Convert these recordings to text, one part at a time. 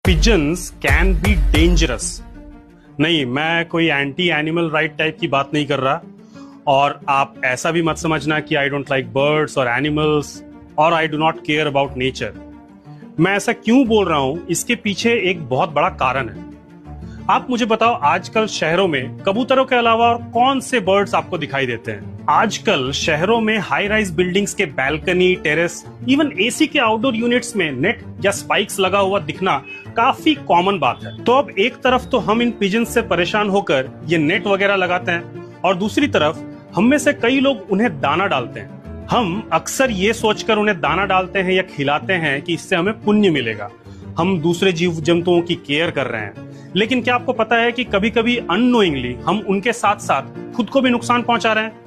Pigeons can be dangerous. नहीं, मैं कोई एंटी एनिमल राइट टाइप की बात नहीं कर रहा, और आप ऐसा भी मत समझना कि आई डोंट लाइक बर्ड्स और एनिमल्स और I do not care about nature. मैं ऐसा क्यों बोल रहा हूं, इसके पीछे एक बहुत बड़ा कारण है। आप मुझे बताओ, आजकल शहरों में कबूतरों के अलावा और कौन से बर्ड्स आपको दिखाई देते हैं? आजकल शहरों में हाई राइज बिल्डिंग्स के बैल्कनी, टेरेस, इवन एसी के आउटडोर यूनिट्स में नेट या स्पाइक्स लगा हुआ दिखना काफी कॉमन बात है। तो अब एक तरफ तो हम इन पिजन्स से परेशान होकर ये नेट वगैरह लगाते हैं, और दूसरी तरफ हम में से कई लोग उन्हें दाना डालते हैं। हम अक्सर ये सोचकर उन्हें दाना डालते हैं या खिलाते हैं कि इससे हमें पुण्य मिलेगा, हम दूसरे जीव जंतुओं की केयर कर रहे हैं। लेकिन क्या आपको पता है कि कभी कभी अननोइंगली हम उनके साथ साथ खुद को भी नुकसान पहुंचा रहे हैं?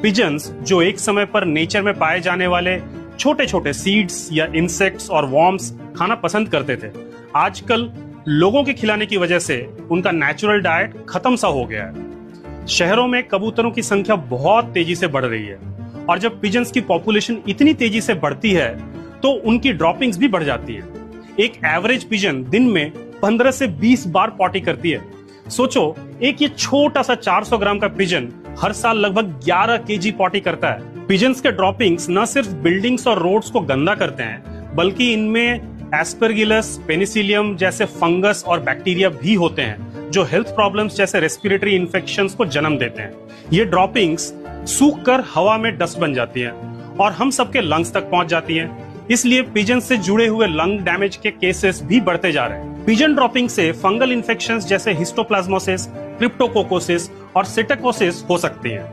पिजन्स, जो एक समय पर नेचर में पाए जाने वाले छोटे छोटे सीड्स या इंसेक्ट्स और वॉर्म्स खाना पसंद करते थे, आजकल लोगों के खिलाने की वजह से उनका नेचुरल डाइट खत्म सा हो गया है। शहरों में कबूतरों की संख्या बहुत तेजी से बढ़ रही है, और जब पिजन्स की पॉपुलेशन इतनी तेजी से बढ़ती है तो उनकी ड्रॉपिंग्स भी बढ़ जाती है। एक एवरेज पिजन दिन में 15 से 20 बार पॉटी करती है। सोचो, एक ये छोटा सा 400 ग्राम का पिजन हर साल लगभग 11 केजी पॉटी करता है। पिजन्स के ड्रॉपिंग्स न सिर्फ बिल्डिंग्स और रोड्स को गंदा करते हैं, बल्कि इनमें एस्परगिलस, पेनिसिलियम जैसे फंगस और बैक्टीरिया भी होते हैं, जो हेल्थ प्रॉब्लम्स जैसे रेस्पिरेटरी इन्फेक्शंस को जन्म देते हैं। ये ड्रॉपिंग्स सूख कर हवा में डस्ट बन जाती हैं और हम सबके लंग्स तक पहुंच जाती हैं। इसलिए पिजन से जुड़े हुए लंग डैमेज के केसेस भी बढ़ते जा रहे हैं। पिजन ड्रॉपिंग से फंगल इन्फेक्शंस जैसे हिस्टोप्लाज्मोसिस, क्रिप्टोकोकोसिस और सिटिकोसिस हो सकती हैं।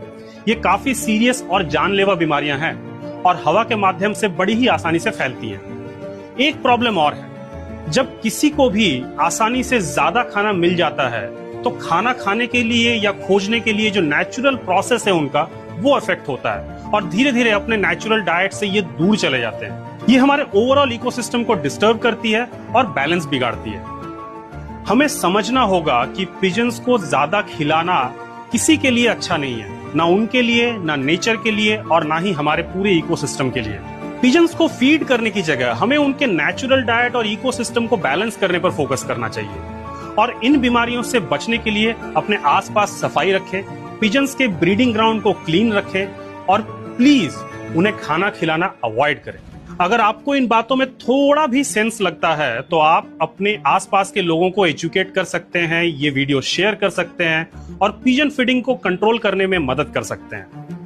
ये काफी सीरियस और जानलेवा बीमारियां हैं और हवा के माध्यम से बड़ी ही आसानी से फैलती हैं। एक प्रॉब्लम और है, जब किसी को भी आसानी से ज्यादा खाना मिल जाता है तो खाना खाने के लिए या खोजने के लिए जो नेचुरल प्रोसेस है उनका, वो अफेक्ट होता है और धीरे धीरे अपने नेचुरल डाइट से ये दूर चले जाते हैं। ये हमारे ओवरऑल इकोसिस्टम को डिस्टर्ब करती है और बैलेंस बिगाड़ती है। हमें समझना होगा कि पिजन्स को ज्यादा खिलाना किसी के लिए अच्छा नहीं है, ना उनके लिए, ना नेचर के लिए, और ना ही हमारे पूरे इकोसिस्टम के लिए। पिजन्स को फीड करने की जगह हमें उनके नेचुरल डाइट और इकोसिस्टम को बैलेंस करने पर फोकस करना चाहिए, और इन बीमारियों से बचने के लिए अपने आसपास सफाई रखें, पिजन्स के ब्रीडिंग ग्राउंड को क्लीन रखें, और प्लीज उन्हें खाना खिलाना अवॉइड करें। अगर आपको इन बातों में थोड़ा भी सेंस लगता है तो आप अपने आसपास के लोगों को एजुकेट कर सकते हैं, ये वीडियो शेयर कर सकते हैं और पिजन फीडिंग को कंट्रोल करने में मदद कर सकते हैं।